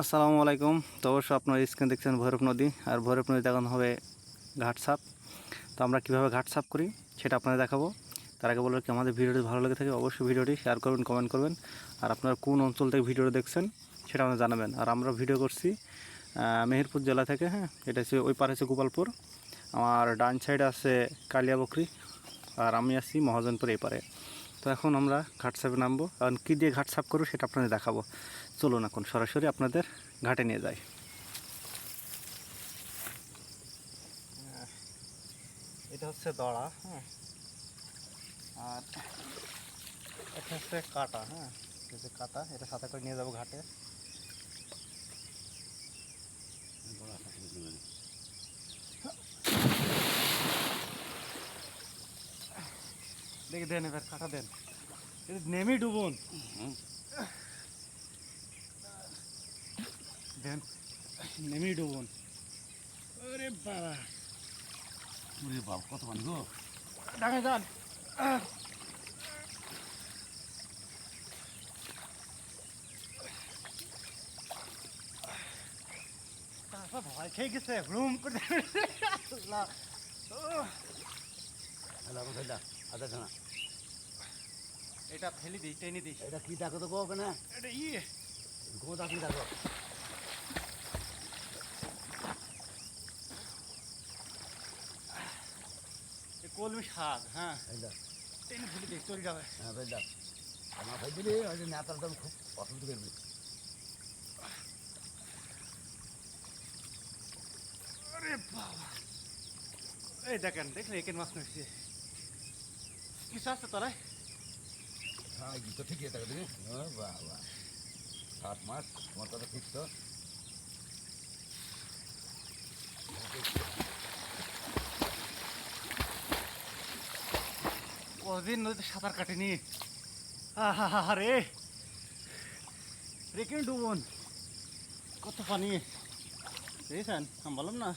আসসালামু আলাইকুম। তো অবশ্যই আপনারা স্ক্রিন দেখছেন ভৈরব নদী, আর ভৈরব নদী দেখানো হবে ঘাট সাপ। তো আমরা কীভাবে ঘাট সাপ করি সেটা আপনাদের দেখাবো। তার আগে বলবো কি, আমাদের ভিডিওটি ভালো লেগে থাকে অবশ্যই ভিডিওটি শেয়ার করবেন, কমেন্ট করবেন। আর আপনারা কোন অঞ্চল থেকে ভিডিওটি দেখছেন সেটা আমাদের জানাবেন। আর আমরা ভিডিও করছি মেহেরপুর জেলা থেকে। হ্যাঁ, এটা হচ্ছে ওই পারে হচ্ছে গোপালপুর, আমার ডান সাইডে আছে কালিয়াবকরি, আর আমি আছি মহাজনপুর এই পারে। তো এখন আমরা ঘাট সাপে নামবো। এখন কী দিয়ে ঘাট সাপ করবো সেটা আপনাদের দেখাবো। চলুন এখন সরাসরি আপনাদের ঘাটে নিয়ে যাই। এটা হচ্ছে দড়া, হ্যাঁ, আর এটা হচ্ছে কাটা। হ্যাঁ, এই যে কাটা, এটা সাথে করে নিয়ে যাবো ঘাটে। দেখি দেন, এবার কাটা দেন, নেমেই ডুবুন দেন, নেমেই ডুবুন। ওরে বাবা, ওরে বাপ, কত পানি গো! ডাঙে যান। তারপর ভয় খেয়ে গেছে, রুম করে আল্লাহ। আল্লাহ কোথায় আদা খানা এটা ফেলি দিই, টেনে দিই। এটা কি ডাকো তো গো কেন? এটা গোদা কি ডাকো? কলমি শাক। হ্যাঁ, এইটা টেনে ফেলি দিই, চলে যাবে। হ্যাঁ ভাই ডাক। আমার ভাই দিলি হয়তো নেতার দাম খুব অসুবিধা করবি। আরে বাবা, এই দেখেন, দেখলে একের মাছ নিচ্ছে। কিছু আছে তোরাই? হ্যাঁ, এই তো ঠিকই থাকে দিবি। বাবা, 7 মাস তোমার কথা ঠিক তো। কদিন নদীতে সাঁতার কাটেনি। আরে রেখে ডুবন, কত পানি দেখেছেন, আমি বললাম না।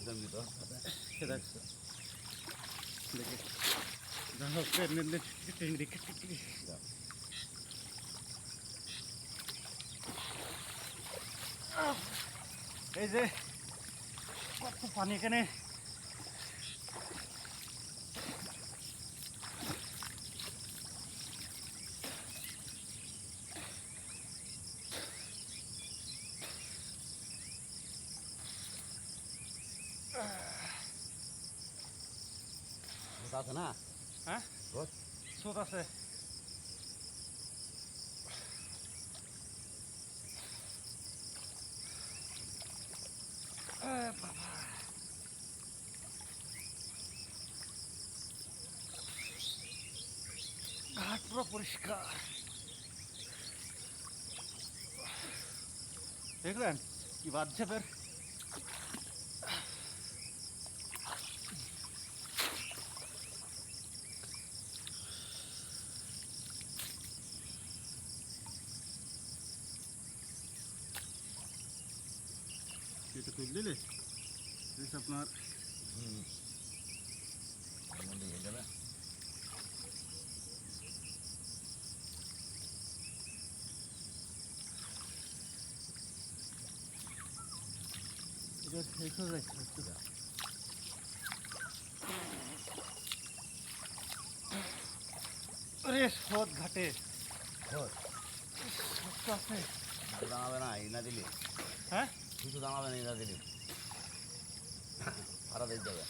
দাম দিত দেখছি, দেখি এই যে কত পানি এখানে। আছে না? হ্যাঁ, স্রোত আছে। বাবা, ঘাট পুরো পরিষ্কার, দেখলেন কি বাজছে বের। এটা তুলে দিলে আপনার যাবে। এটা শেষ হয়ে যাচ্ছে। আরে স্রোত ঘাটে, স্রোত তো আছে। দাঁড়াবে না এই না দিলি। হ্যাঁ, কিছু দাঁড়াবে না এই না দিলি, ভাড়া দিতে যাবে।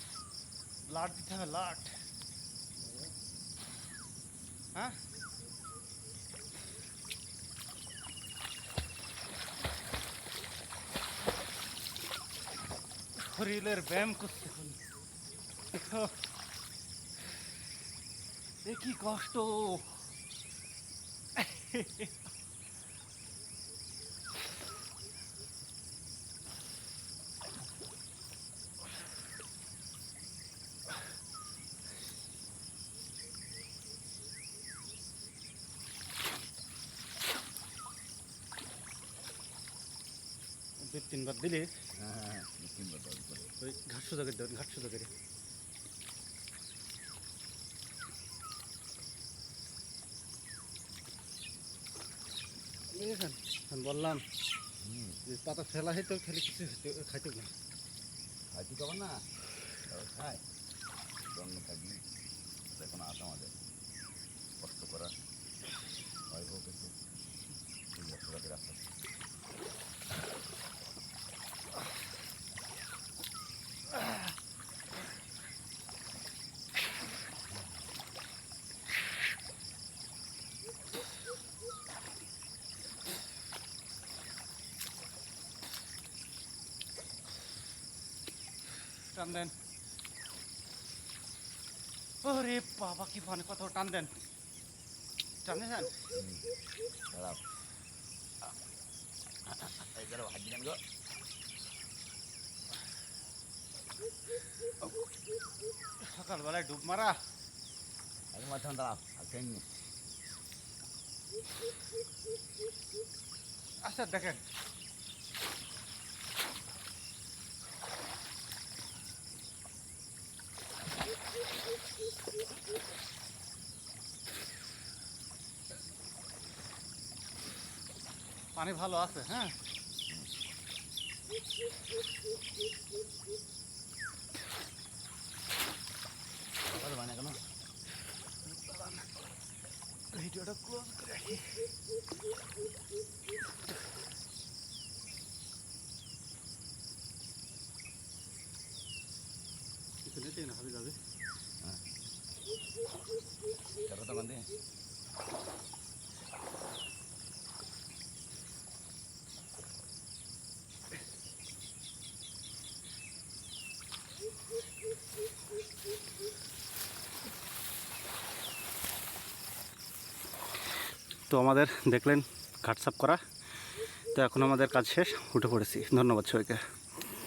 লাট দিতে হবে, লাট। হ্যাঁ, শরীরের ব্যায়াম করছে এখন। দেখো এ কি কষ্ট। দুই তিনবার দিলে হ্যাঁ, ওই ঘাট সোজা করে দেবেন, ঘাট সোজা করে। দেখেছেন আমি বললাম হুম যে পাতা ফেলা হইতো খেলে কিছু খাইতো না। খাইতে খাবার না খায় জন্ম থাকবি এখন আছে আমাদের কষ্ট করা হয় হোক একটু রাখতে রাস্তা টান দেন। ওরে বাবা কি মানে কত টান দেন, টান দেন। খারাপ এই গেল হাত দিলাম গো সকালবেলায় ডুব মারা। আগে মাঝখান দাঁড়াও আর ট্রেন আচ্ছা দেখেন পানি ভালো আছে। হ্যাঁ মানে কেন ভিডিওটা ক্লোজ করে রাখি। কিছু নেই না হবে যাবে। চলো তো বান্ধে তো আমাদের দেখলেন ঘাট সাফ করা। তো এখন আমাদের কাজ শেষ, উঠে পড়েছি। ধন্যবাদ সবাইকে।